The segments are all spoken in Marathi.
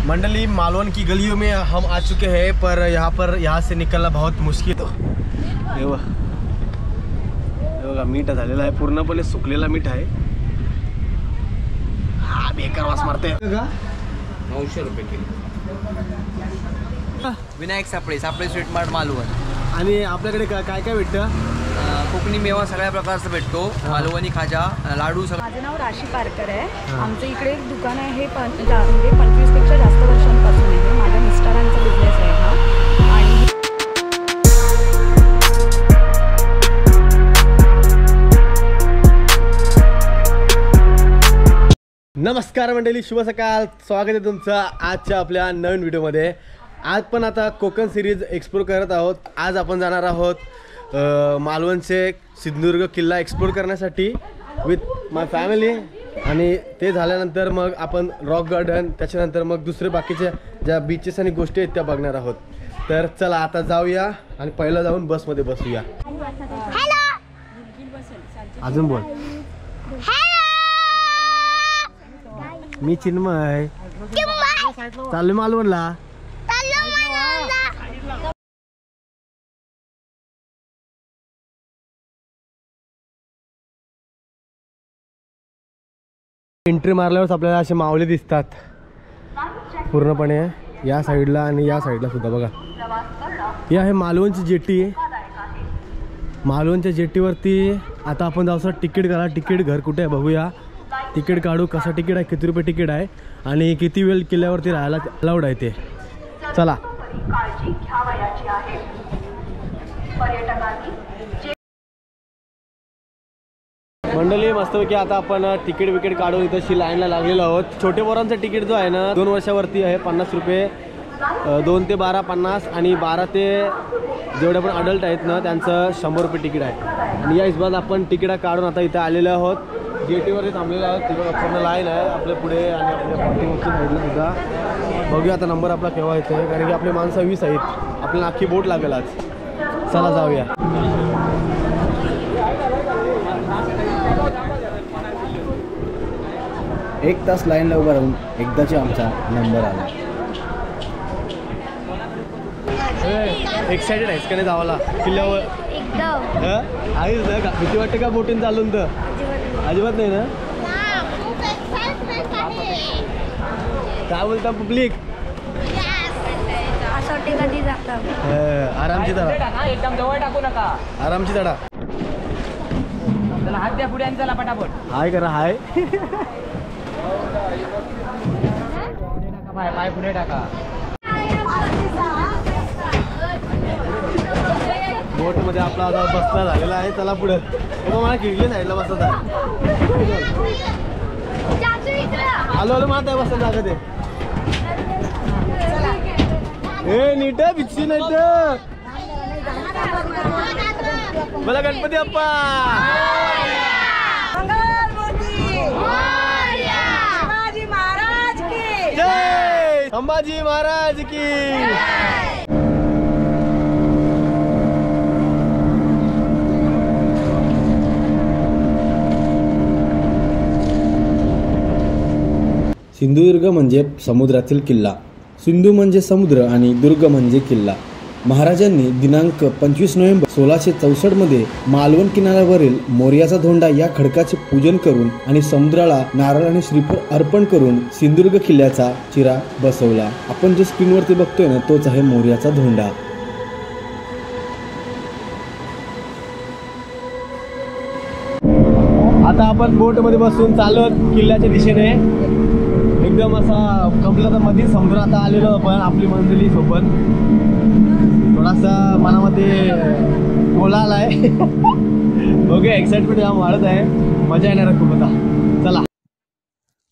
मंडली मालवन की गलियों में हम आ चुके हैं, पर यहाँ से निकलना बहुत मुश्किल। बघा मीठ झालेला आहे, पूर्णपणे सुकलेला मीठ आहे। हा बेकार वास मारते। 900 रुपये किलो। विनायक सापळे स्वीट मार्ट मालवण। आणि आपल्याकडे काय काय भेटतं? कोकणी मेवा सगळ्या प्रकारचा भेटतो, मालवणी खाजा, लाडू सगळं। माझं नाव राशी पारकर आहे। आमचं इकडे एक दुकान आहे, हे म्हणजे 25 पेक्षा जास्त वर्षांपासून आहे। माझ्या मिस्टरांचा बिझनेस आहे हा। आणि नमस्कार मंडळी, शुभ सकाळ। स्वागत आहे तुमचं आजच्या आपल्या नवीन व्हिडिओमध्ये। आज पण आता कोकण सिरीज एक्सप्लोर करत आहोत। आज आपण जाणार आहोत मालवणचे सिंधुदुर्ग किल्ला एक्सप्लोर करण्यासाठी विथ माय फॅमिली। आणि ते झाल्यानंतर मग आपण रॉक गार्डन, त्याच्यानंतर मग दुसरे बाकीच्या ज्या बीचेस आणि गोष्टी आहेत त्या बघणार आहोत। तर चला आता जाऊया आणि पहिलं जाऊन बसमध्ये बसूया। अजून बोल। मी चिन्मय, चालू मालवणला। एंट्री मारल्यावर आपल्याला असे मावळे दिसतात पूर्णपणे या साईडला आणि या साईडला सुद्धा। बघा ही आहे मालवणची जेटी। मालवणच्या जेटीवरती आता आपण जाऊ। तिकीट करा, तिकीट घर कुठे आहे बघूया। तिकीट काढू, कसं तिकीट आहे, किती रुपये तिकीट आहे आणि किती वेळ किल्ल्यावरती राहायला अलाउड आहे ते। चला मंडळी, मस्तपैकी आता आपण तिकीट काढून इथं लाईनला लागलेलो आहोत। छोटे पोरांचं तिकीट जो आहे ना 2 वर्षावरती आहे 50 रुपये, 2 ते 12 50, आणि 12 ते जेवढे पण अडल्ट आहेत ना त्यांचं 100 रुपये तिकीट आहे। आणि या हिशोबात आपण तिकीट काढून आता इथं आलेलो आहोत, जेटीवरती थांबलेलो आहोत। तिकडे पूर्ण लाईन आहे आपल्या पुढे आणि आपल्या पाठीमागच्या साईडला सुद्धा। बघूया आता नंबर आपला केव्हा येतो, कारण की आपली माणसं 20 आहेत, आपल्याला अख्खी बोट लागेल आज। चला जाऊया। एक तास लाईनला उभा राहून एकदाची आमचा नंबर आला। एक्साइटेड आहेस का नाही जावाला किल्ल्यावर? आहेस ना का? भीती वाटते का बोटीन चालून? तर अजिबात नाही ना? काय बोलता पब्लिक? आरामची चढा, एकदम जवळ टाकू नका, आरामची चढा। चला हात द्या पुढे आणि चला पटापट। हाय करा, हाय। पाय पुढे टाका। बोट मध्ये आपला आता बसला झालेला आहे। चला पुढे। मला खिडकी साईडला बसत आहे। आलो मला बसत जागा ते। ए नीट भिक्षी नाही तर मला गणपती बाप्पा जय, संभाजी महाराज की। सिंधुदुर्ग म्हणजे समुद्रातील किल्ला। सिंधू म्हणजे समुद्र आणि दुर्ग म्हणजे किल्ला। महाराजांनी दिनांक 25 नोव्हेंबर 1664 मध्ये मालवण किनाऱ्यावरील मोर्याचा धोंडा या खडकाचे पूजन करून आणि समुद्राला नारळ आणि श्रीफळ अर्पण करून सिंधुदुर्ग किल्ल्याचा चिरा बसवला। आपण जे स्क्रीनवरती बघतोय ना तोच आहे मोर्याचा धोंडा। आता आपण बोट मध्ये बसून चालत किल्ल्याच्या दिशेने एकदम असा कमला मध्ये समुद्र आता आलेलो आपण आपली मंडळी सोबत। थोडासा मनामध्ये गोळा आलाय। ओके, एक्साइटमेंट जाम वाढत आहे, मजा येणार खूप आता। चला।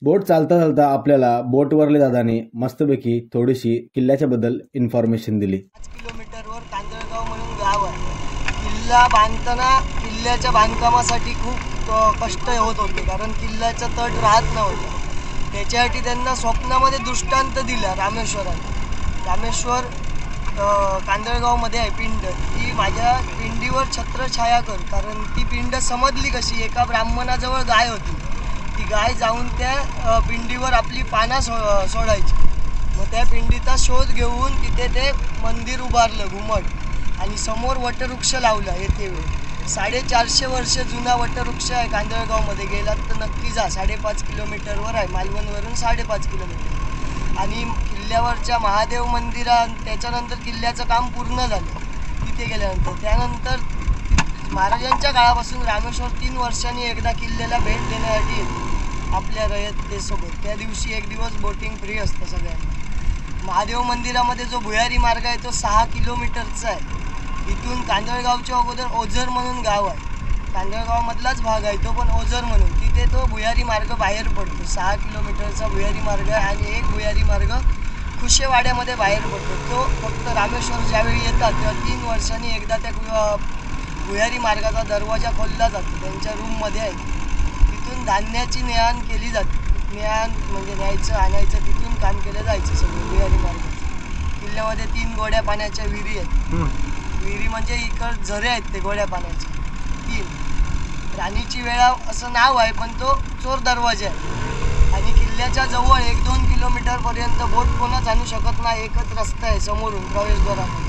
बोट चालता चालता आपल्याला बोटवरले दादाने मस्तपैकी थोडीशी किल्ल्याच्या बद्दल इन्फॉर्मेशन दिली। 5 किलोमीटरवर कांदळगाव म्हणून गाव आहे। किल्ला बांधताना किल्ल्याच्या बांधकामासाठी खूप कष्ट होत होते, कारण किल्ल्याचा तट राहत नव्हता। त्याच्यासाठी त्यांना स्वप्नामध्ये दृष्टांत दिला रामेश्वराने। रामेश्वर कांदळगावमध्ये आहे पिंड, ती माझ्या पिंडीवर छत्रछाया कर। कारण ती पिंड समजली कशी, एका ब्राह्मणाजवळ गाय होती ती गाय जाऊन त्या पिंडीवर आपली पानं सोडायची. मग त्या पिंडीचा शोध घेऊन तिथे ते मंदिर उभारलं घुमट आणि समोर वटवृक्ष लावला. येते वेळ 450 वर्ष जुना वटवृक्ष आहे कांदळगावमध्ये. गेलात तर नक्की जा. 5.5 किलोमीटरवर आहे, मालवणवरून 5.5 किलोमीटर. आणि किल्ल्यावरच्या महादेव मंदिरात त्याच्यानंतर किल्ल्याचं काम पूर्ण झालं तिथे गेल्यानंतर. त्यानंतर महाराजांच्या काळापासून रामेश्वर 3 वर्षांनी एकदा किल्ल्याला भेट देण्यासाठी येते आपल्या रयतेसोबत. त्या दिवशी एक दिवस बोटिंग फ्री असतं सगळ्यांना. महादेव मंदिरामध्ये जो भुयारी मार्ग आहे तो 6 किलोमीटरचा आहे. इथून कांदळगावच्या अगोदर ओझर म्हणून गाव आहे, कांदळगावमधलाच भाग आहे तो, पण ओझर म्हणून तिथे तो भुयारी मार्ग बाहेर पडतो. 6 किलोमीटरचा भुयारी मार्ग आहे आणि एक भुयारी मार्ग खुशेवाड्यामध्ये बाहेर पडतो. तो फक्त रामेश्वर ज्यावेळी येतात तेव्हा 3 वर्षांनी एकदा त्या भुयारी मार्गाचा दरवाजा खोलला जातो. त्यांच्या रूममध्ये आहे. तिथून धान्याची ने-आण केली जाते. ने-आण म्हणजे न्यायचं आणायचं, तिथून काम केलं जायचं सगळं भुयारी मार्गाचं. किल्ल्यामध्ये 3 गोड्या पाण्याच्या विहिरी आहेत. विहिरी म्हणजे इकड झरे आहेत ते गोड्या पाण्याचे 3. राणीची वेळा असं नाव आहे पण तो चोर दरवाजा आहे. आणि किल्ल्याच्या जवळ 1-2 किलोमीटरपर्यंत बोट कोणच आणू शकत नाही. एकच रस्ता आहे समोरून प्रवेशद्वारातून.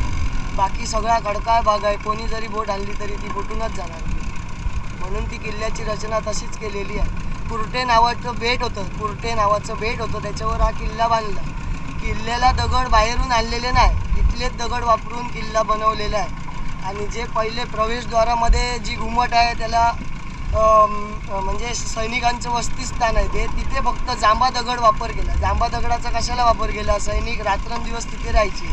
बाकी सगळा खडकाळ भाग आहे. कोणी जरी बोट आणली तरी ती बोटूनच जाणार. म्हणून ती किल्ल्याची रचना तशीच केलेली आहे. कुर्टे नावाचं बेट होतं, त्याच्यावर हा किल्ला बांधला. किल्ल्याला दगड बाहेरून आणलेले नाही, इथलेच दगड वापरून किल्ला बनवलेला आहे. आणि जे पहिले प्रवेशद्वारामध्ये जी घुमट आहे त्याला म्हणजे सैनिकांचं वसतिस्थान आहे ते, तिथे फक्त जांभा दगड वापर केला. जांभा दगडाचा कशाला वापर केला? सैनिक रात्रंदिवस तिथे राहायचे,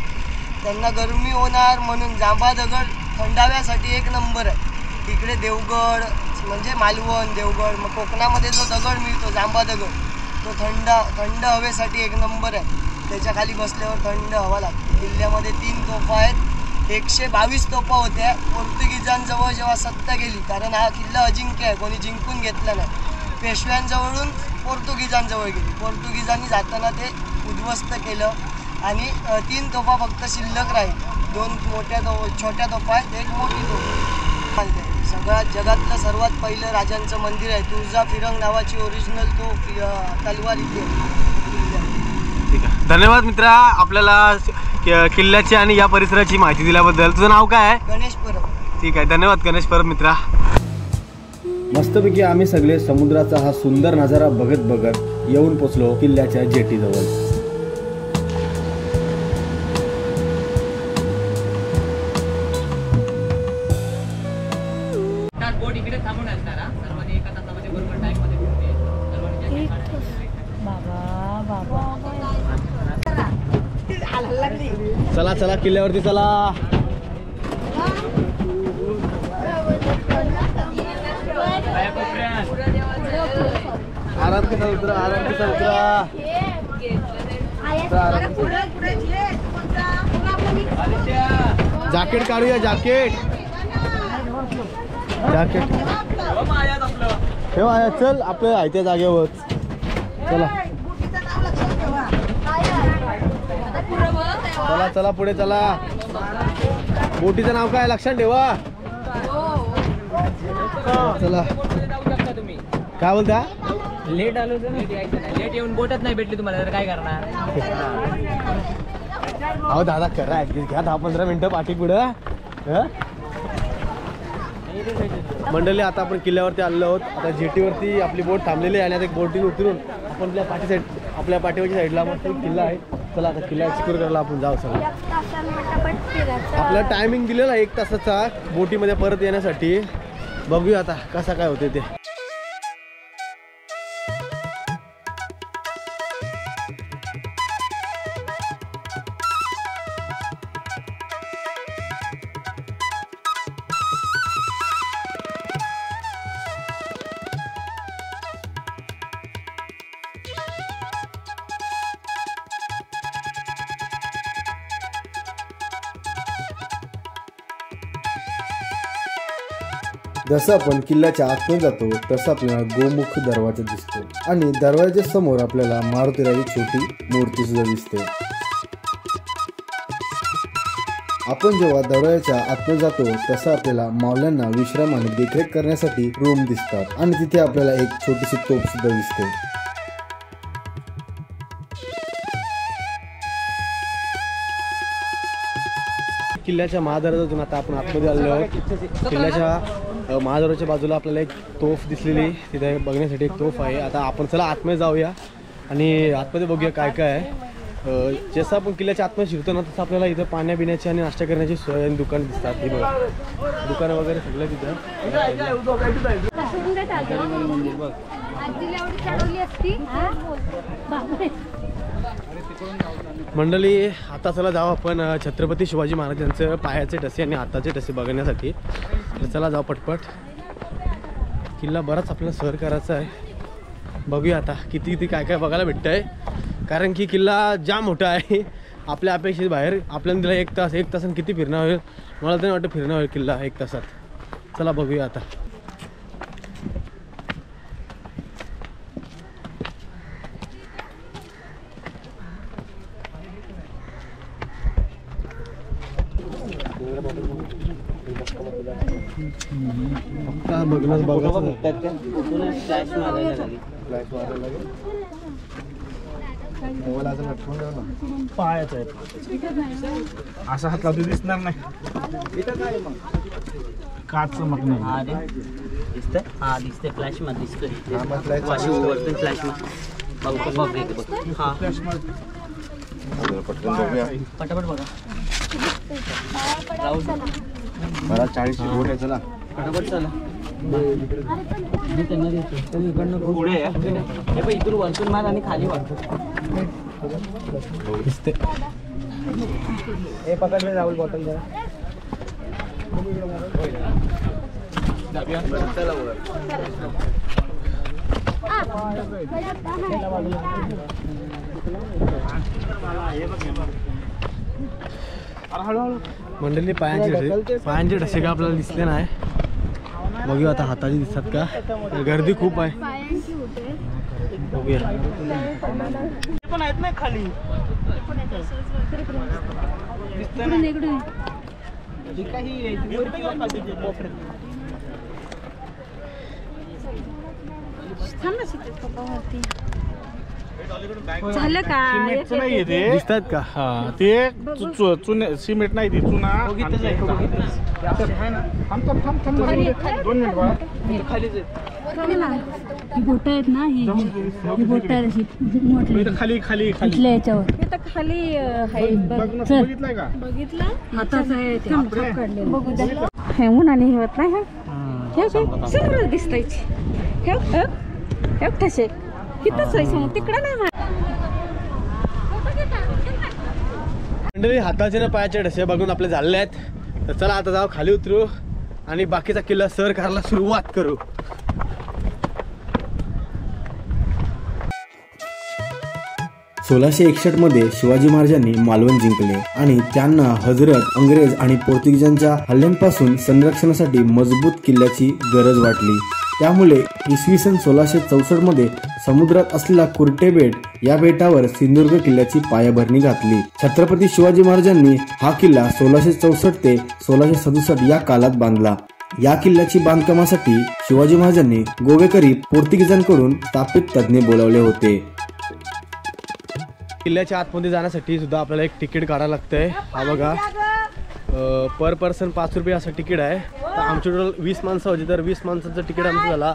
त्यांना गरमी होणार म्हणून. जांभा दगड थंडाव्यासाठी 1 नंबर आहे. तिकडे देवगड म्हणजे मालवण, देवगड, मग कोकणामध्ये जो दगड मिळतो जांभा दगड, तो थंड हवेसाठी 1 नंबर आहे. त्याच्या खाली बसल्यावर थंड हवा लागते. किल्ल्यामध्ये 3 तोफा आहेत. 122 तोफा होत्या. पोर्तुगीजांजवळ जेव्हा सत्ता गेली, कारण हा किल्ला अजिंक्य आहे, कोणी जिंकून घेतला नाही, पेशव्यांजवळून पोर्तुगीजांजवळ गेली. पोर्तुगीजांनी जाताना ते उद्ध्वस्त केलं आणि 3 तोफा फक्त शिल्लक राहील. 2 छोट्या तोफा आहेत, 1 मोठी तोफ. सगळ्यात जगातलं सर्वात पहिलं राजांचं मंदिर आहे. तुळजा फिरंग नावाची ओरिजिनल तो तलवार इथे. ठीक आहे, धन्यवाद मित्रा आपल्याला किल्ल्याची आणि या परिसराची माहिती दिल्याबद्दल. तुझं नाव काय आहे? गणेश परब. ठीक आहे, धन्यवाद गणेश परब मित्रा. मस्तपैकी आम्ही सगळे समुद्राचा हा सुंदर नजारा बघत बघत येऊन पोचलो किल्ल्याच्या जेटीजवळ. बोट इकडे थांबून असणार सर्वांनी एका तासामध्ये बरोबर टाइम मध्ये भेटते. चला चला किल्ल्यावरती चला. आराम के साथ उतरा, आराम के साथ उतरा. जॅकेट काढूया, जॅकेट ठेवा आया. चल आपल्या आहे त्या जागेवर चला. चला चला पुढे चला. बोटीचं नाव काय लक्षात ठेवा. चला काय बोलता? लेट आलो तर लेट येऊन बोटच नाही भेटली तुम्हाला तर काय करणार? अहो दादा करा ऍडजस्ट घ्या 10-15 मिनिटं पाठी पुढं. मंडळी आता आपण किल्ल्यावरती आलेलो आहोत. आता जेटीवरती आपली बोट थांबलेली आहे आणि आता एक बोटीत उतरून आपण आपल्या पाठीवरच्या साईडला मग किल्ला आहे. चला आता किल्ला एक्सप्लोर करायला आपण जाऊ. सगळं आपला टायमिंग दिलेला आहे 1 तासाचा बोटीमध्ये परत येण्यासाठी. बघूया आता कसा काय होते ते. जसं आपण किल्ल्याच्या आतमध्ये जातो तसं आपल्याला गोमुख दरवाजा दिसतो आणि दरवाजाच्या समोर आपल्याला मारुतीरायाची छोटी मूर्ती सुद्धा दिसते. आपण जेव्हा दरवाजाच्या आतमध्ये जातो तसं आपल्याला मावल्यांना विश्राम आणि देखरेख करण्यासाठी रूम दिसतात आणि तिथे आपल्याला एक छोटीशी तोफ सुद्धा दिसते. किल्ल्याच्या महादरवाजातून आता आपण आतमध्ये आलेलो आहोत. किल्ल्याच्या महादरवाजाच्या बाजूला आपल्याला एक तोफ दिसलेली, तिथे बघण्यासाठी एक तोफ आहे. आता आपण चला आतमध्ये जाऊया आणि आतमध्ये बघूया काय काय आहे. जसं आपण किल्ल्याच्या आतमध्ये शिरतो ना तसं आपल्याला इथं पाण्या पिण्याची आणि नाश्ता करण्याची सोय आणि दुकानं दिसतात. ही बघा दुकानं वगैरे सगळं तिथं. मंडळी आता चला जाऊ आपण छत्रपती शिवाजी महाराजांचं पायाचे ठसे आणि हाताचे ठसे बघण्यासाठी. तर चला जाऊ पटपट. किल्ला बराच आपल्याला सर करायचा आहे. बघूया आता किती काय काय बघायला भेटतं आहे, कारण की किल्ला जाम मोठा आहे. आपल्या अपेक्षेत बाहेर आपल्याला दिला 1 तास. 1 तासात किती फिरणं होईल मला तर वाटतं, फिरणं होईल किल्ला 1 तासात. चला बघूया आता. पायाचं आहे असा हात लावतो दिसणार नाही. काच चमकणार दिसतंय. हा दिसतंय, फ्लॅश मध्ये दिसतोय. वरतून फ्लॅश पटापट बघा. मला 40 बोट आहे. चला पटापट चला. त्यांना देतो इकडनं पुढे इथून वरतून मार आणि खाली वाढतो. दिसते हे पकडले राहुल बॉटल जरा. मंडळी पायांचे ठसे का आपल्याला दिसले नाही. बघूया आता हाताची दिसतात का. गर्दी खूप आहे. बघूया पण आहेत ना खाली. झालं का नाही ते दिसतात का. हा ते चुने सिमेंट नाही ते चुना. 2 मिनिट बाळा. ही बोट आहेत ना, ही बोट आहेत अशी मोठी खाली खाली खाली इथल्या याच्यावर. इथं खाली बघितलंय का. बघितलं हाताचं आहे ते. बघू द्या. हे उन्हाने हे होत नाही. हे सगळं दिसतंय. हे ठसे कितीच आहे समोर, तिकडं नाही. मंडळी हाताचे ना पायाचे ठसे बघून आपले झालेले आहेत. तर चला आता जाऊ खाली उतरू आणि बाकीचा किल्ला सर करायला सुरुवात करू. सोळाशे 61 मध्ये शिवाजी महाराजांनी मालवण जिंकले आणि त्यांना हजरत इंग्रज आणि पोर्तुगीजांच्या हल्ल्यांपासून संरक्षणासाठी मजबूत किल्ल्याची गरज वाटली. त्यामुळे इसवी सन 1664 मध्ये समुद्रात असलेला कुर्टे बेट या बेटावर सिंधुदुर्ग किल्ल्याची पायाभरणी घातली. छत्रपती शिवाजी महाराजांनी हा किल्ला 1664 ते 1667 या काळात बांधला. या किल्ल्याची बांधकामासाठी शिवाजी महाराजांनी गोवेकरी पोर्तुगीजांकडून स्थापित तज्ञ बोलावले होते. किल्ल्याच्या आतमध्ये जाण्यासाठी सुद्धा आपल्याला एक तिकीट काढायला लागतंय. हा बघा पर पर्सन 5 रुपये असं तिकीट आहे. तर आमची टोटल 20 माणसं होती, तर 20 माणसाचं तिकीट आमचं झाला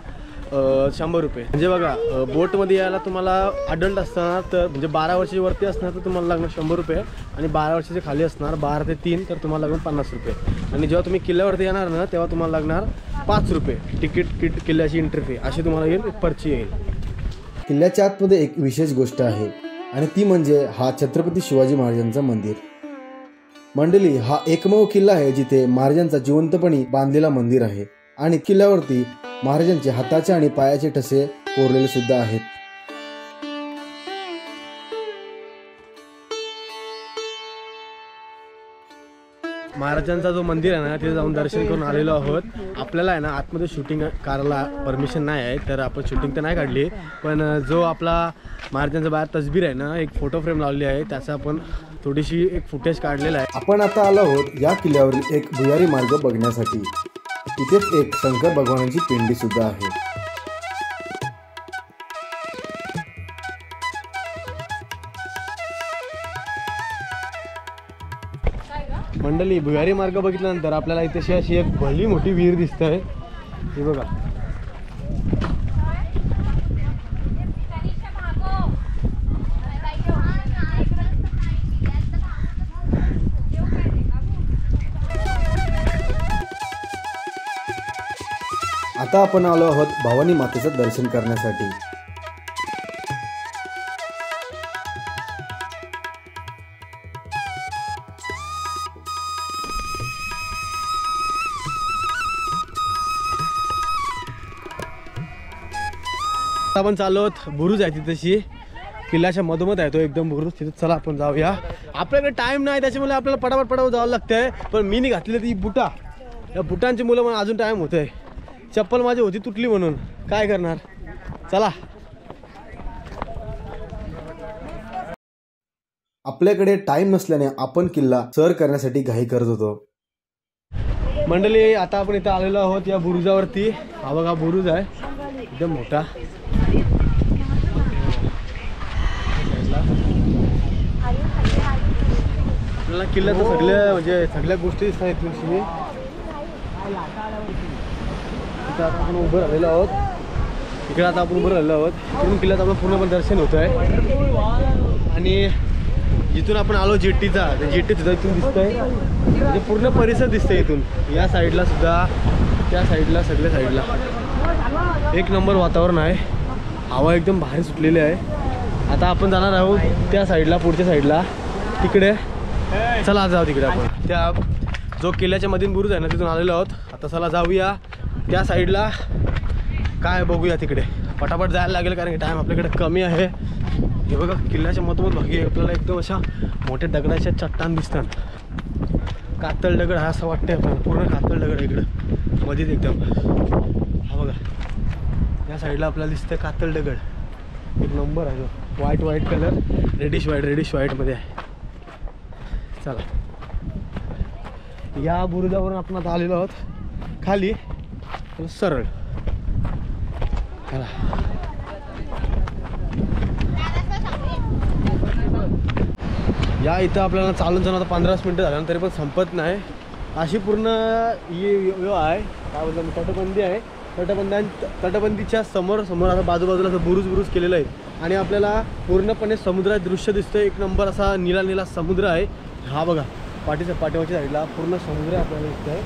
100 रुपये. म्हणजे बघा बोटमध्ये यायला तुम्हाला अडल्ट असताना तर म्हणजे 12 वर्षाच्या वरती असणार तर तुम्हाला लागणार 100 रुपये आणि 12 वर्षाचे खाली असणार 12 ते 3 तर तुम्हाला लागणार 50 रुपये. आणि जेव्हा तुम्ही किल्ल्यावरती येणार ना तेव्हा तुम्हाला लागणार 5 रुपये तिकीट किल्ल्याची एंट्री फी अशी तुम्हाला येईल, पर्ची येईल. किल्ल्याच्या आतमध्ये एक विशेष गोष्ट आहे आणि ती म्हणजे हा छत्रपती शिवाजी महाराजांचा मंदिर. मंडळी हा एकमेव किल्ला आहे जिथे महाराजांचा जिवंतपणी बांधलेला मंदिर आहे आणि किल्ल्यावरती महाराजांचे हाताचे आणि पायाचे ठसे कोरलेले सुद्धा आहेत. महाराजांचा जो मंदिर आहे ना तिथे जाऊन दर्शन करून आलेलो आहोत. आपल्याला आहे ना आतमध्ये शूटिंग करायला परमिशन नाही आहे, तर आपण शूटिंग तर नाही काढली, पण जो आपला महाराजांचा बाहेर तसबीर आहे ना एक फोटो फ्रेम लावली आहे त्याचा आपण थोडीशी एक फुटेज काढलेला आहे. आपण आता आलो आहोत या किल्ल्यावरील एक भुयारी मार्ग बघण्यासाठी. तिथेच एक शंकर भगवानाची पिंडी सुद्धा आहे. मंडळी, भुयारी मार्ग बघितल्यानंतर आपल्याला इथे अशी एक भली मोठी विहीर दिसत आहे. हे बघा, आता आपण आलो आहोत भवानी मातेचं दर्शन करण्यासाठी. आपण चाललो आहोत, बुरुज आहे तिथेशी किल्ल्याच्या मधोमध आहे तो एकदम बुरुज. तिथे चला आपण जाऊया. आपल्याकडे टाइम नाही त्याच्यामुळे आपल्याला पटापट जावं लागतंय. पण मी नाही घातलेली ती बुटा, या बुटांची मुलं म्हणून अजून टाइम होतोय. चप्पल माझी होती तुटली म्हणून काय करणार. चला. आपल्याकडे टाइम नसल्याने आपण किल्ला सर करण्यासाठी घाई करत होतो. मंडळी, आता आपण इथे आलेलो आहोत या बुरुजावरती. हा बघा बुरुज आहे एकदम मोठा. आपल्याला किल्ल्याचं सगळ्या गोष्टी दिसत आहेत. इथं आता आपण उभं राहिलेलो आहोत. इकडे आता आपण उभं राहिलो आहोत. इकडून किल्ल्याचं आपलं पूर्णपणे दर्शन होत आहे. आणि जिथून आपण आलो जेट्टीचा, जेट्टी सुद्धा इथून दिसतंय. म्हणजे पूर्ण परिसर दिसतंय इथून. या साईडला सुद्धा, त्या साईडला, सगळ्या साईडला एक नंबर वातावरण आहे. हवा एकदम भारी सुटलेली आहे. आता आपण जाणार आहोत त्या साईडला, पुढच्या साईडला तिकडे. चला जाऊ तिकडे. आपण त्या जो किल्ल्याच्या मधील बुरुज आहे ना तिथून आलेलो आहोत. आता चला जाऊया त्या साईडला, काय बघूया तिकडे. पटापट जायला लागेल कारण की टाईम आपल्याकडे कमी आहे. हे बघा किल्ल्याच्या मधोमध भागी आपल्याला एकदम अशा मोठ्या दगडाच्या चट्टान दिसतात. कातळ दगड हा असं वाटतंय आपल्याला. पूर्ण कातळ दगड इकडं मध्येच एकदम. हा बघा या साईडला आपल्याला दिसतंय कातळ दगड. एक नंबर आहे. व्हाईट कलर, रेडिश व्हाईटमध्ये आहे. चला, या बुरुजावरून आपण आता आलेलो आहोत खाली सरळ. चला. या इथं आपल्याला चालून आता 15 मिनटं झालं तरी पण संपत नाही. अशी पूर्ण ही आहे काय बोलतो तटबंदी आहे. तटबंदीच्या समोर आता बाजूबाजूला असं बुरुज केलेलं आहे. आणि आपल्याला पूर्णपणे समुद्राचं दृश्य दिसतंय. एक नंबर असा निळा समुद्र आहे. हा बघा पाठीमागच्या साईडला पूर्ण समुद्र आपल्याला दिसतंय.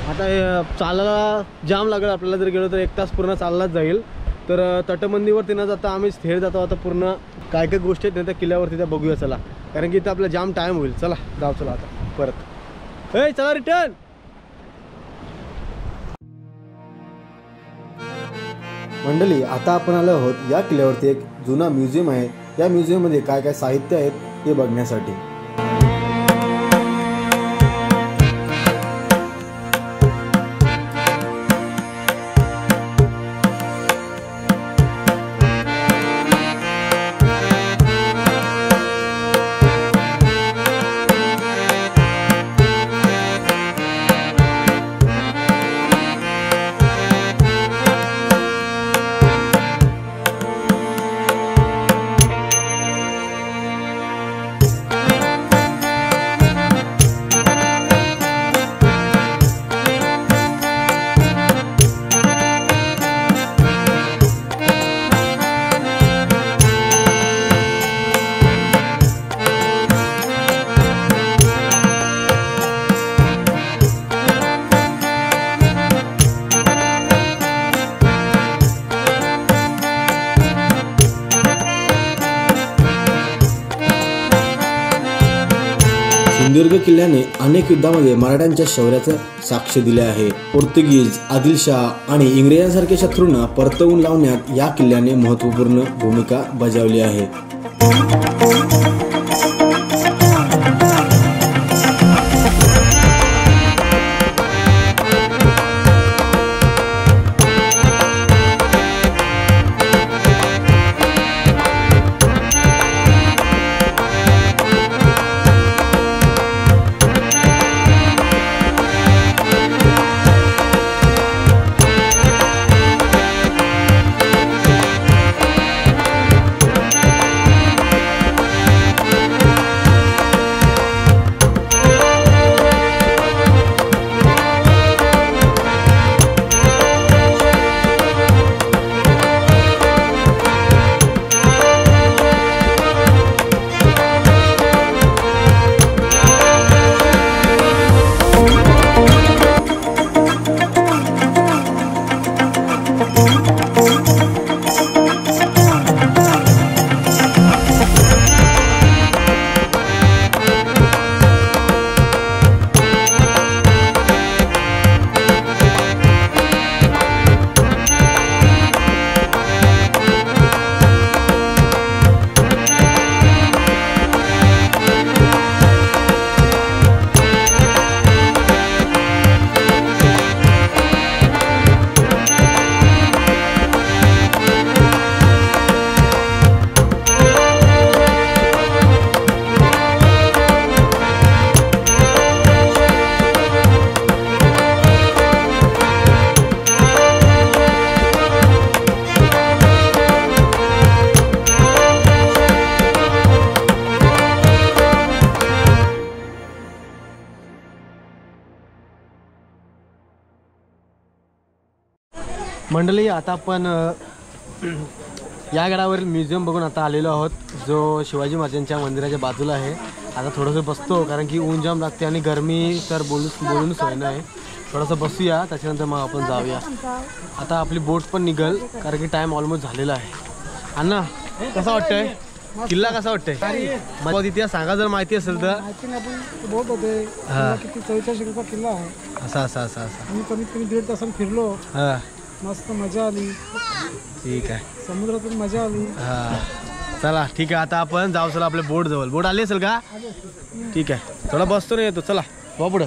आता चालायला जाम लागेल आपल्याला. जर गेलो तर 1 तास पूर्ण चाललाच जाईल. तर तटबंदीवरती न जाता आम्ही स्थिर जातो. आता पूर्ण काय गोष्टी आहेत त्या किल्ल्यावरती त्या बघूया. चला, कारण की इथं आपला जाम टाईम होईल. चला जाऊ. चला आता परत. चला रिटर्न. मंडळी, आता आपण आलो आहोत या किल्ल्यावरती एक जुना म्युझियम आहे. या म्युझियममध्ये काय काय साहित्य आहेत हे बघण्यासाठी. सिंधुदुर्ग किल्ल्याने अनेक युद्धामध्ये मराठ्यांच्या शौर्याचं साक्ष दिले आहे. पोर्तुगीज, आदिलशाह आणि इंग्रजांसारख्या शत्रूंना परतवून लावण्यात या किल्ल्याने महत्त्वपूर्ण भूमिका बजावली आहे. मंडळी आता आपण या गडावरील म्युझियम बघून आता आलेलो आहोत, जो शिवाजी महाराजांच्या मंदिराच्या बाजूला आहे. आता थोडंसं बसतो कारण की ऊन जाम लागते आणि गरमी तर बोलून सोय नाही. थोडंसं बसूया, त्याच्यानंतर मग आपण जाऊया. आता आपली बोट पण निघल कारण की टाईम ऑलमोस्ट झालेला आहे. अण्णा कसा वाटतंय किल्ला, कसा वाटतंय मग तिथे सांगा जर माहिती असेल तर. बोट होते किती 44 किल्ला आहे. असा असा असा असा मी कमीत कमी 1.5 तासात फिरलो. हां मस्त मजा आली. ठीक आहे, समुद्रातून मजा आली. हां चला ठीक आहे. आता आपण जाऊ चला आपल्या बोट जवळ. बोट आली असेल का? ठीक आहे, थोडा बसतो नाही येतो. चला वा पुढं.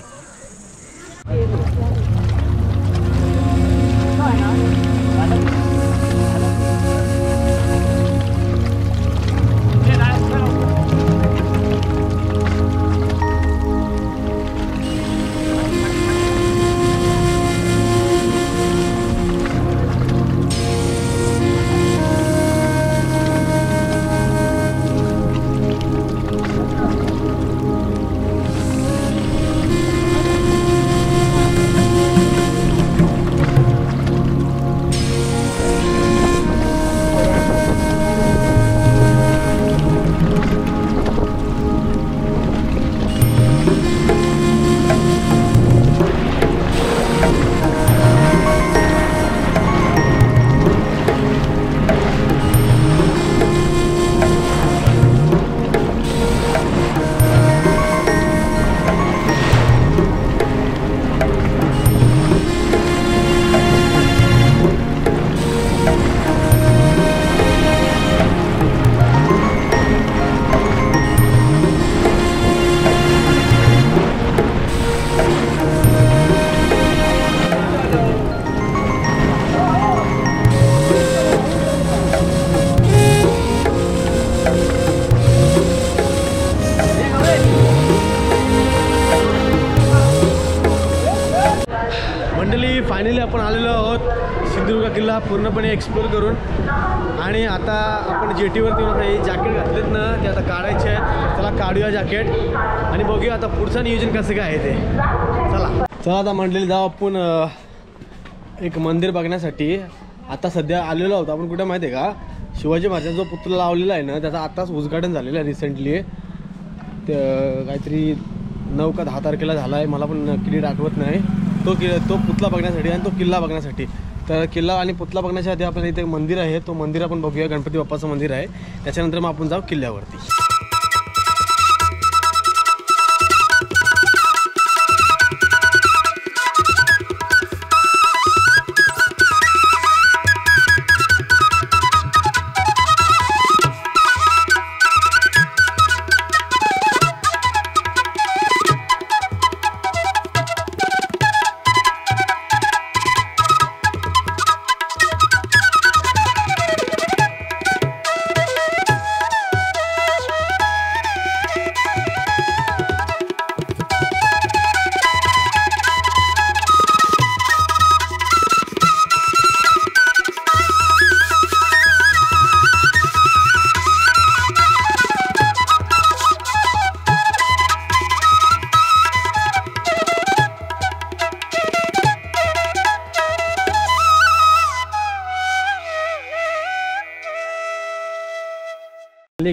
फायनली आपण आलेलो आहोत सिंधुदुर्ग किल्ला पूर्णपणे एक्सप्लोर करून. आणि आता आपण जेटीवरती हे जॅकेट घातलेत ना, ते आता काढायचे आहेत. चला काढूया जॅकेट आणि बघूया आता पुढचं नियोजन कसं काय आहे ते. चला आता मंडळी जाऊ आपण एक मंदिर बघण्यासाठी. आता सध्या आलेलो आहोत आपण कुठे माहिती आहे का, शिवाजी महाराजांचा जो पुतळा लावलेला आहे ना, त्याचा आताच उद्घाटन झालेलं आहे रिसेंटली. ते काहीतरी 9 का 10 तारखेला झाला आहे, मला पण क्लिअर आठवत नाही. तो पुतळा बघण्यासाठी आणि तो किल्ला बघण्यासाठी. तर किल्ला आणि पुतळा बघण्यासाठी आपल्याला इथे मंदिर आहे, तो मंदिर आपण बघूया. गणपती बाप्पाचं मंदिर आहे. त्याच्यानंतर मग आपण जाऊ किल्ल्यावरती.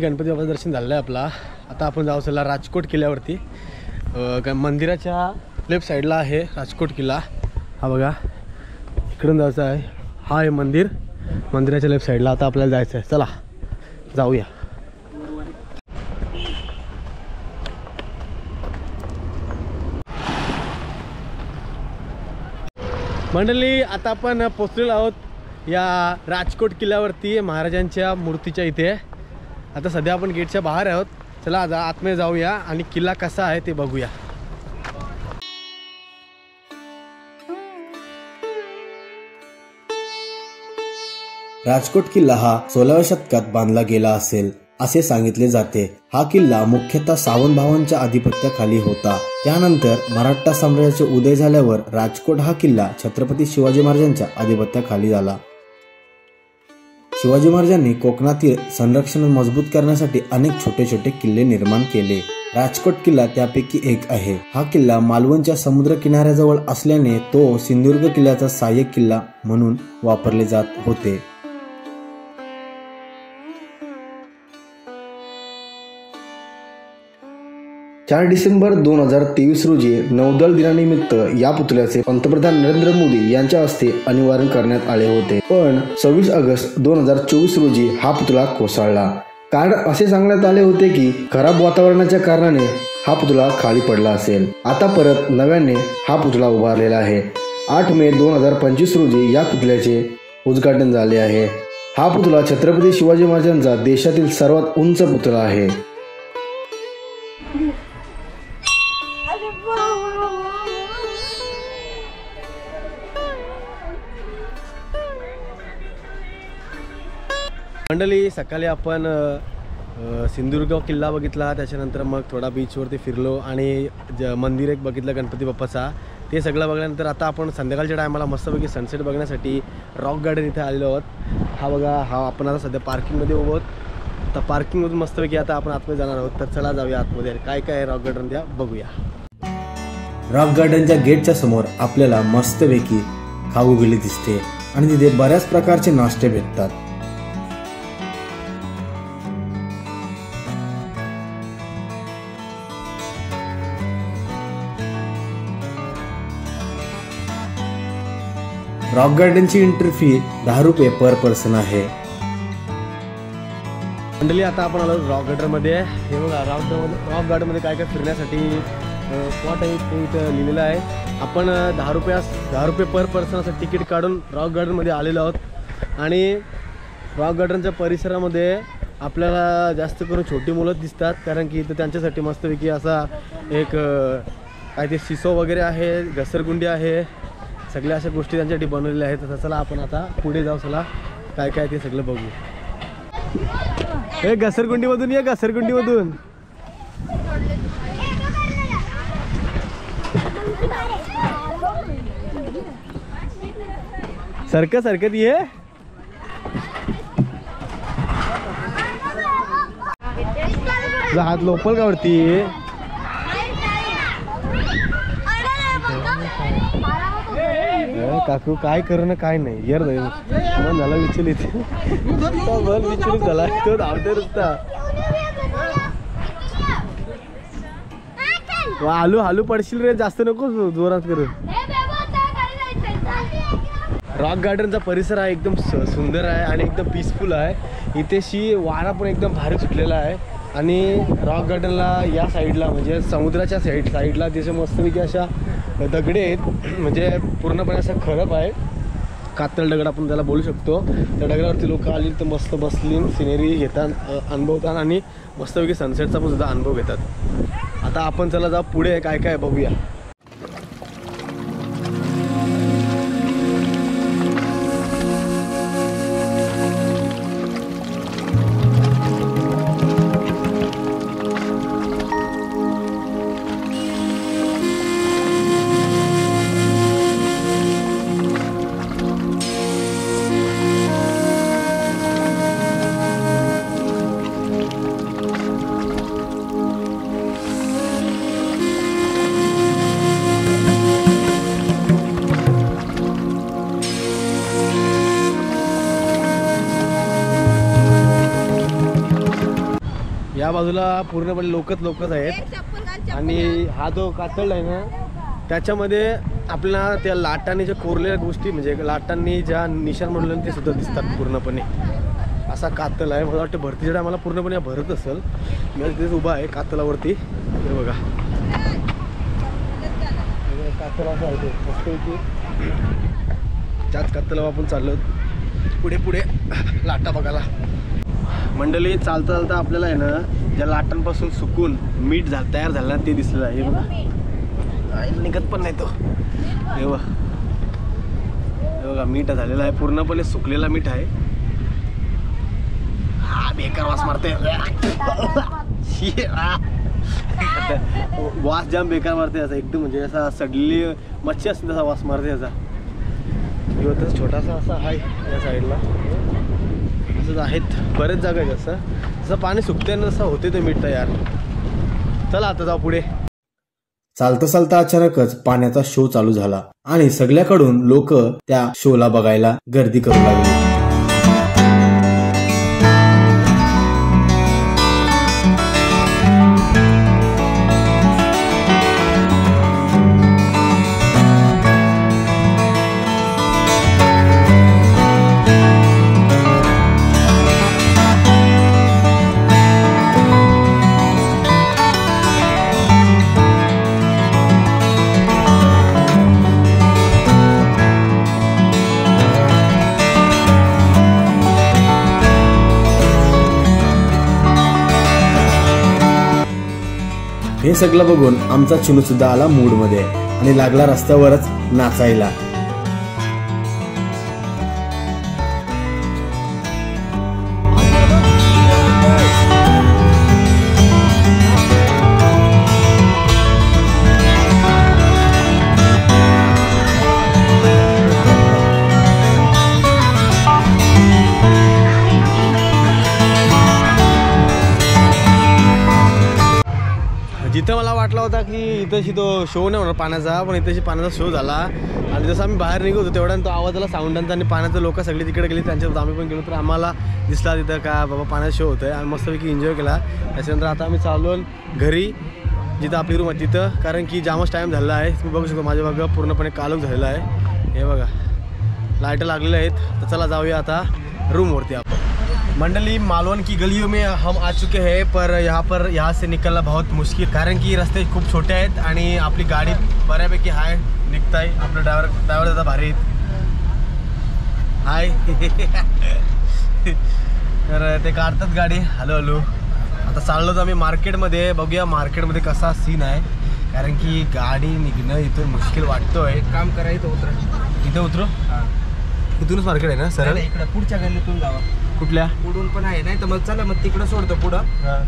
गणपती बाप्पाचं दर्शन झालं आहे आपला. आता आपण जाऊ चला राजकोट किल्ल्यावरती. मंदिराच्या लेफ्ट साईडला आहे राजकोट किल्ला. हा बघा इकडून जायचं आहे. हा आहे मंदिर, मंदिराच्या लेफ्ट साईडला. आता आपल्याला जायचं आहे, चला जाऊया. मंडळी आता आपण पोचलेलो आहोत या राजकोट किल्ल्यावरती, महाराजांच्या मूर्तीच्या इथे. आता सध्या आपण गेटच्या बाहेर आहोत. चला आता आतमध्ये जाऊया आणि किल्ला कसा आहे ते बघूया. राजकोट किल्ला हा 16व्या शतकात बांधला गेला असेल असे सांगितले जाते. हा किल्ला मुख्यतः सावंत भावांच्या अधिपत्याखाली होता. त्यानंतर मराठा साम्राज्याचे उदय झाल्यावर राजकोट हा किल्ला छत्रपती शिवाजी महाराजांच्या अधिपत्याखाली झाला. शिवाजी महाराजांनी कोकणातील संरक्षण मजबूत करण्यासाठी अनेक छोटे छोटे किल्ले निर्माण केले. राजकोट किल्ला त्यापैकी एक आहे. हा किल्ला मालवणच्या समुद्र किनाऱ्याजवळ असल्याने तो सिंधुदुर्ग किल्ल्याचा सहाय्यक किल्ला म्हणून वापरले जात होते. 4 डिसेंबर 2023 रोजी नौदल दिनानिमित्त या पुतळ्याचे पंतप्रधान नरेंद्र मोदी यांच्या हस्ते अनावरण करण्यात आले होते. पण 26 ऑगस्ट 2024 रोजी हा पुतळा कोसळला. कारण असे सांगण्यात आले होते की खराब वातावरणाच्या कारणाने हा पुतळा खाली पडला असेल. आता परत नव्याने हा पुतळा उभारलेला आहे. 8 मे 2025 रोजी या पुतळ्याचे उद्घाटन झाले आहे. हा पुतळा छत्रपती शिवाजी महाराजांचा देशातील सर्वात उंच पुतळा आहे. मंडळी, सकाळी आपण सिंधुदुर्ग किल्ला बघितला, त्याच्यानंतर मग थोडा बीचवरती फिरलो आणि मंदिर एक बघितलं गणपती बाप्पाचा. ते सगळं बघल्यानंतर आता आपण संध्याकाळच्या टायमाला मस्तपैकी सनसेट बघण्यासाठी रॉक गार्डन इथे आलेलो आहोत. हा बघा, हा आपण आता सध्या पार्किंगमध्ये उभं आहोत. तर पार्किंगमधून मस्तपैकी आता आपण आतमध्ये जाणार आहोत. तर चला जाऊया आतमध्ये, काय काय आहे रॉक गार्डन त्या बघूया. रॉक गार्डनच्या गेटच्या समोर आपल्याला मस्तपैकी खाऊ गल्ली दिसते आणि तिथे बऱ्याच प्रकारचे नाश्ते भेटतात. रॉक गार्डनची एंट्री फी 10 रुपये पर पर्सन आहे. मंडळी, आता आपण आलो रॉक गार्डनमध्ये. हे बघा, रॉक गार्डनमध्ये काय काय फिरण्यासाठी स्पॉट आहे ते इथं लिहिलेलं आहे. आपण 10 रुपये पर पर्सन असं तिकीट काढून रॉक गार्डनमध्ये आलेलो आहोत. आणि रॉक गार्डनच्या परिसरामध्ये आपल्याला जास्त करून छोटी मुलं दिसतात, कारण की इथं त्यांच्यासाठी मस्तपैकी असा एक काय ते सिसो वगैरे आहे, घसरगुंडी आहे, सगळ्या अशा गोष्टी त्यांच्यासाठी बनवलेल्या आहेत. तर चला आपण आता पुढे जाऊ, चला काय काय ते सगळं बघू. हे घसरगुंडीमधून ये, घसरगुंडीमधून. सरकत ये. हात लोपल का वरती. काकू काय करणं काय नाही यार, मन झाला विचलित. मन विचलित झाला, तो धावते रस्ता. हालू पडशील रे, जास्त नको जोरात करून. रॉक गार्डनचा परिसर आहे एकदम सुंदर आहे आणि एकदम पीसफुल आहे. इथेशी वारा पण एकदम भारी सुटलेला आहे. आणि रॉक गार्डनला या साईडला म्हणजे समुद्राच्या साईडला तिथे मस्तपैकी अशा दगडे आहेत, म्हणजे पूर्णपणे असं खरब आहे, कातल दगड आपण त्याला बोलू शकतो. त्या दगडावरती लोक आली तर मस्त बसली सिनेरी घेतात, अनुभवतात आणि मस्तपैकी सनसेटचा पण सुद्धा अनुभव घेतात. आता आपण चला जाऊ पुढे, काय काय बघूया. या बाजूला पूर्णपणे लोकच आहेत. आणि हा जो कातळ आहे ना, त्याच्यामध्ये आपल्याला त्या लाटांनी ज्या कोरलेल्या गोष्टी म्हणजे लाटांनी ज्या निशाण म्हणलं ते सुद्धा दिसतात पूर्णपणे. असा कातल आहे. मला वाटतं भरतीच्या टायमाला पूर्णपणे भरत असेल. मी तिथेच उभा आहे कातलावरती. हे बघा, कातल असं आहे मस्तपैकी. त्याच कातलावर आपण चाललो पुढे लाटा बघायला. मंडळी, चालता चालता आपल्याला आहे ना ज्या लाटांपासून सुकून मीठ तयार झालं ना ते दिसलेलं आहे. हे बघा, निघत पण नाही तो. हे बघा मीठ झालेला आहे, पूर्णपणे सुकलेला मीठ आहे. हा बेकार वास मारते, वास जाम बेकार मारते असा एकदम, म्हणजे असा सडलेली मच्छी असते तसा वास मारते याचा. किंवा छोटासा असा आहे या साईडला, असंच आहेत बरेच जागा आहे. जसं पाणी सुकते ना तसं होते ते मीठ तयार. चला आता जाऊ पुढे. चालता चालता अचानकच पाण्याचा शो चालू झाला आणि सगळ्याकडून लोक त्या शोला बघायला गर्दी करू लागली. हे सगळं बघून आमचा चिनू सुद्धा आला मूड मध्ये आणि लागला रस्त्यावरच नाचायला. जिथं मला वाटलं होता की इथंशी तो शो नाही होणार पाण्याचा, पण इथंशी पाण्याचा शो झाला. आणि जसं आम्ही बाहेर निघत होतो तेवढ्या तो आवाज आला साऊंडांचा आणि पाण्याचं लोक सगळे तिकडे गेली, त्यांच्यासोबत आम्ही पण गेलो. तर आम्हाला दिसला तिथं का बाबा पाण्याचा शो होतं आहे. आम्ही मस्तपैकी एन्जॉय केला. त्याच्यानंतर आता आम्ही चाललो घरी, जिथं आपली रूम आहे तिथं, कारण की जामच टाईम झालेला आहे. तुम्ही बघू शकतो माझ्या बघा पूर्णपणे कालोख झालेला आहे. हे बघा लाईट लागलेल्या आहेत. तर चला जाऊया आता रूमवरती. आपण मंडली मालवण की गलियों में हम आ चुके हैं, पर यहाँ से निकलना बहुत मुश्किल, कारण की रस्ते खूप छोटे आहेत आणि आपली गाडी बऱ्यापैकी हाय निघताय. आपलं ड्रायव्हर दादा भारी आहेत. हाय तर ते काढतात गाडी हळूहळू. आता चाललो तर आम्ही मार्केटमध्ये, बघूया मार्केटमध्ये कसा सीन आहे, कारण की गाडी निघणं इथून मुश्किल वाटतोय. काम करा इथं उतरा. इथं उतरू? इथूनच मार्केट आहे ना सरळ? इकडे पुढच्या गल्लीतून जावा. कुठल्या? पुढून पण आहे, नाही तर मग चला मग तिकडं सोडतो पुढं.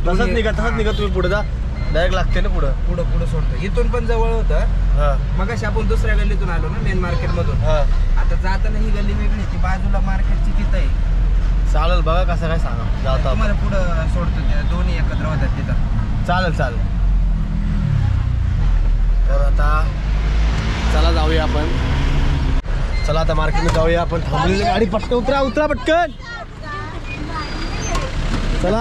तसंच निघा तुम्ही पुढे जा, डायरेक्ट लागते ना पुढं. पुढं सोडतो. इथून पण जवळ होतं. मग अशी आपण दुसऱ्या गल्लीतून आलो ना मेन मार्केट मधून. आता जाताना ही गल्ली वेगळी, ती बाजूला मार्केटची तिथं आहे. चालेल बघा कसं काय सांगा. जाता तुम्हाला पुढं सोडतो, ते दोन्ही एकत्र होतात तिथं. चालेल. तर आता चला जाऊया आपण. चला आता मार्केटमध्ये जाऊया आपण. थांबलेली गाडी पटकन उतरा पटकन. चला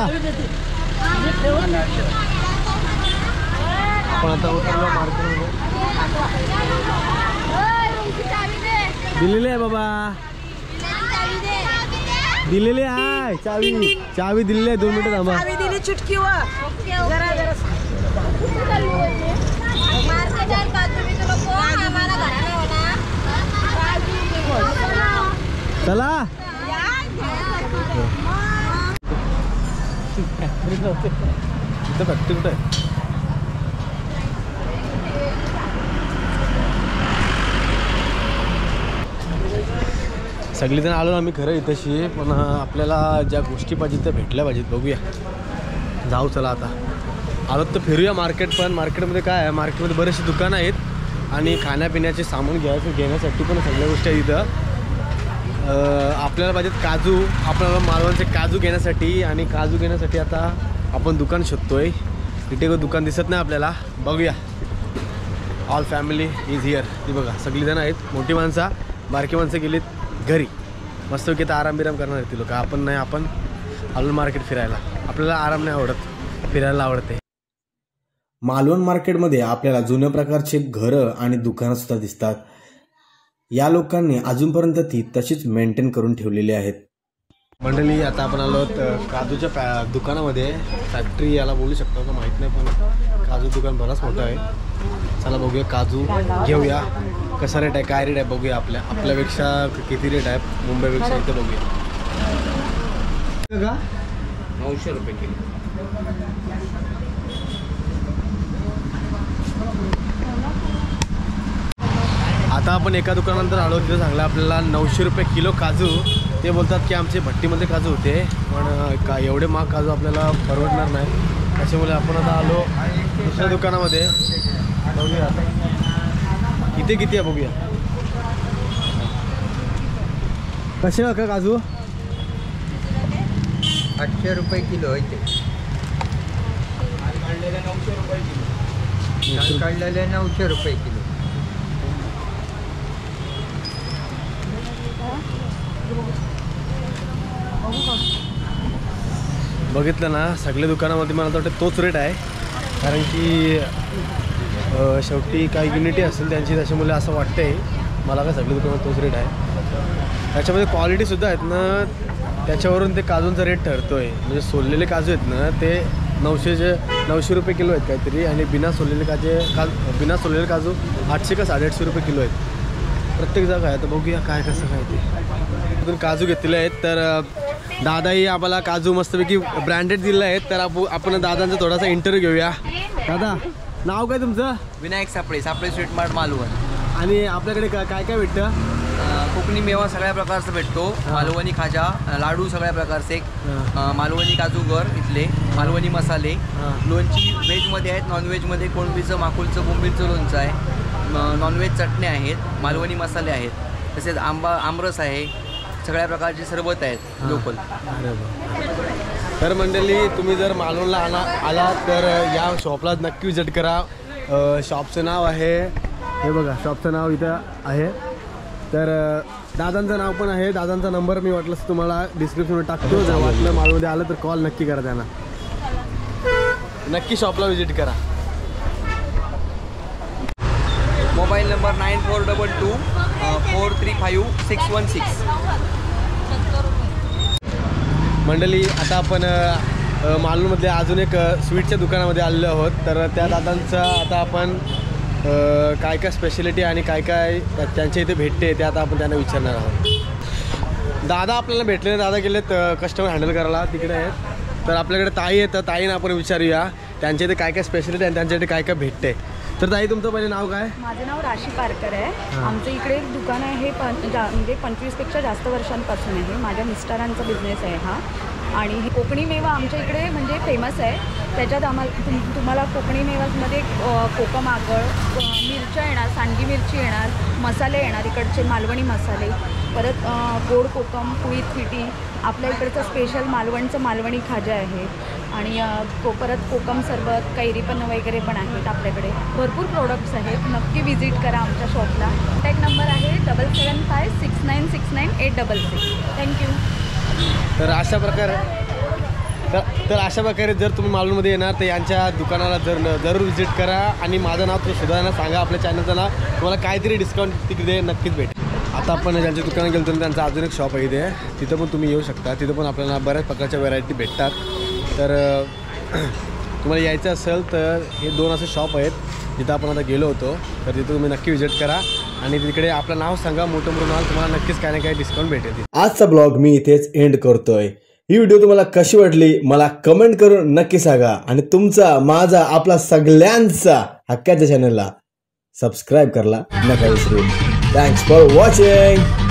आपण आता उतरलो मार्केटमध्ये. दिलेली आहे बाबा, दिलेली आहे चावी दिलेली आहे. 2 मिनिटं थांबा. चला इथं फॅक्टरी कुठं आहे? सगळीजण आलो आम्ही खरं इथंशी, पण आपल्याला ज्या गोष्टी पाहिजेत त्या भेटल्या पाहिजेत. बघूया जाऊ. चला आता आलो तर फिरूया मार्केट. पण मार्केटमध्ये काय आहे, मार्केटमध्ये बरेचसे दुकानं आहेत आणि खाण्यापिण्याचे सामान घेण्यासाठी पण सगळ्या गोष्टी आहेत इथं. आपल्याला पाहिजेत काजू, आपल्याला मालवणचे काजू घेण्यासाठी. आणि काजू घेण्यासाठी आता आपण दुकान शोधतोय. इथे दुकान दिसत नाही आपल्याला. बघूया. All family is here. ती बघा सगळीजण आहेत, मोठी माणसं बारकी माणसं गेलीत घरी. मस्तपैकी तर आराम करणार आहेत ती लोक. आपण नाही, आपण आलो मार्केट फिरायला. आपल्याला आराम नाही आवडत, फिरायला आवडते. मालवण मार्केटमध्ये आपल्याला जुन्या प्रकारचे घरं आणि दुकानं सुद्धा दिसतात. या लोकांनी अजूनपर्यंत ती तशीच मेंटेन करून ठेवलेली आहेत. मंडळी आता आपण आलो काजूच्या दुकानामध्ये. फॅक्टरी याला बोलू शकतो का माहीत नाही, पण काजू दुकान बराच मोठं आहे. चला बघूया काजू घेऊया. कसा रेट आहे, काय रेट आहे बघूया. आपल्यापेक्षा किती रेट आहे मुंबईपेक्षा, इथे बघूया. 900 रुपये किलो. आता आपण एका दुकानानंतर आलो, तिथं सांगलं आपल्याला 900 रुपये किलो काजू. ते बोलतात की आमचे भट्टीमध्ये काजू होते, पण एवढे महाग काजू आपल्याला परवडणार नाही. त्याच्यामुळे आपण आता आलो दुसऱ्या दुकानामध्ये. बघूया आता इथे किती आहे बघूया. कसे आहे का काजू? 800 रुपये किलो आहे ते. काढलेले 900 रुपये किलो. काढलेले 900 रुपये किलो. बघितलं ना, सगळ्या दुकानामध्ये मला तर वाटतं तोच रेट आहे. कारण की शेवटी काही युनिटी असेल त्यांची, त्याच्यामुळे असं वाटतंय मला का सगळ्या दुकानात तोच रेट आहे. त्याच्यामध्ये क्वालिटीसुद्धा आहेत ना, त्याच्यावरून ते काजूंचा रेट ठरतो आहे. म्हणजे सोललेले काजू आहेत ना ते 900 रुपये किलो आहेत काहीतरी, आणि बिना सोललेले काजू 800 का 850 रुपये किलो आहेत प्रत्येक जागा आहे. तर बघूया काय कसं काय ते. तिथून काजू घेतलेले आहेत. तर दादाही आम्हाला काजू मस्तपैकी ब्रँडेड दिले आहेत. तर आपण दादांचा थोडासा इंटरव्ह्यू घेऊया. दादा, नाव काय तुमचं? विनायक सापळे, सापळे स्वीट मार्ट मालवण. आणि आपल्याकडे काय काय भेटतं? कोकणी मेवा सगळ्या प्रकारचा भेटतो. मालवणी खाजा, लाडू सगळ्या प्रकारचे, मालवणी काजूगर इथले, मालवणी मसाले, लोणची व्हेजमध्ये आहेत, नॉनव्हेजमध्ये कोळंबीचं, माकुलचं, बोंबीलचं लोणचं आहे, नॉनव्हेज चटण्या आहेत, मालवणी मसाले आहेत, तसेच आमरस आहे, सगळ्या प्रकारचे सरबत आहेत लोकल. तर मंडळी, तुम्ही जर मालवणला आला तर या शॉपला नक्की विजिट करा. शॉपचं नाव आहे, हे बघा, शॉपचं नाव इथं आहे. तर दादांचं नाव पण आहे. दादांचा नंबर मी वाटलंच तुम्हाला डिस्क्रिप्शनमध्ये टाकतो. जर वाटलं मालवणमध्ये आलं तर कॉल नक्की करा त्यांना. नक्की शॉपला विजिट करा. Mobile number 9422 435 616. मंडळी, आता आपण मालवणमधल्या अजून एक स्वीटच्या दुकानामध्ये आलेलो आहोत. तर त्या दादांचा आता आपण काय काय स्पेशालिटी आणि काय काय त्यांच्या इथे भेटते ते आता आपण त्यांना विचारणार आहोत. दादा आपल्याला भेटले, दादा गेलेत कस्टमर हँडल करायला, तिकडे आहेत. तर आपल्याकडे ताई आहे, तर ताईनं आपण विचारूया त्यांच्या इथे काय काय स्पेशालिटी आणि त्यांच्या इथे काय काय भेटते. तर ताई, तुमचं पहिले नाव काय? माझं नाव राशी पारकर आहे. आमचं इकडे एक दुकान आहे, हे म्हणजे 25पेक्षा जास्त वर्षांपासून आहे. माझ्या मिस्टरांचा बिझनेस आहे हा. आणि हे कोकणी मेवा आमच्या इकडे म्हणजे फेमस आहे. त्याच्यात तुम्हाला कोकणी मेवामध्ये कोकम आगळ, मिरच्या येणार, सांडगी मिरची येणार, मसाले येणार इकडचे मालवणी मसाले, परत गोड कोकम, कुळीत पिठी, आपल्या इकडचं स्पेशल मालवणचं मालवणी खाजा आहे. आणि परत कोकम सरबत, कैरीपन्न वगैरे पण आहेत आपल्याकडे. भरपूर प्रोडक्ट्स आहेत. नक्की विजिट करा आमच्या शॉपला. कॉन्टॅक्ट नंबर आहे 775 6969 866. थँक्यू. तर अशा प्रकारे जर तुम्ही मालवणमध्ये येणार तर यांच्या दुकानाला जरूर विजिट करा. आणि माझं नाव तर सुद्धा सांगा, आपल्या चॅनलचं नाव, तुम्हाला काहीतरी डिस्काउंट तिकडे नक्कीच भेटेल. आता आपण ज्यांच्या दुकानात गेलो तर त्यांचा अजून एक शॉप आहे इथे, तिथं पण तुम्ही येऊ शकता. तिथं पण आपल्याला बऱ्याच प्रकारच्या व्हरायटी भेटतात. तर तुम्हाला यायचं असेल तर हे 2 असे शॉप आहेत जिथं आपण आता गेलो होतो. तर तिथं तुम्ही नक्की विजिट करा आणि तिकडे आपलं नाव सांगा, मोठं नाव, तुम्हाला नक्कीच काही ना काही डिस्काउंट भेटेल. आजचा ब्लॉग मी इथेच एंड करतोय. ही व्हिडिओ तुम्हाला कशी वाटली मला कमेंट करून नक्की सांगा. आणि तुमचा, माझा, आपला सगळ्यांचा हक्काच्या चॅनलला सबस्क्राईब करायला नका विसरू. Thanks for watching.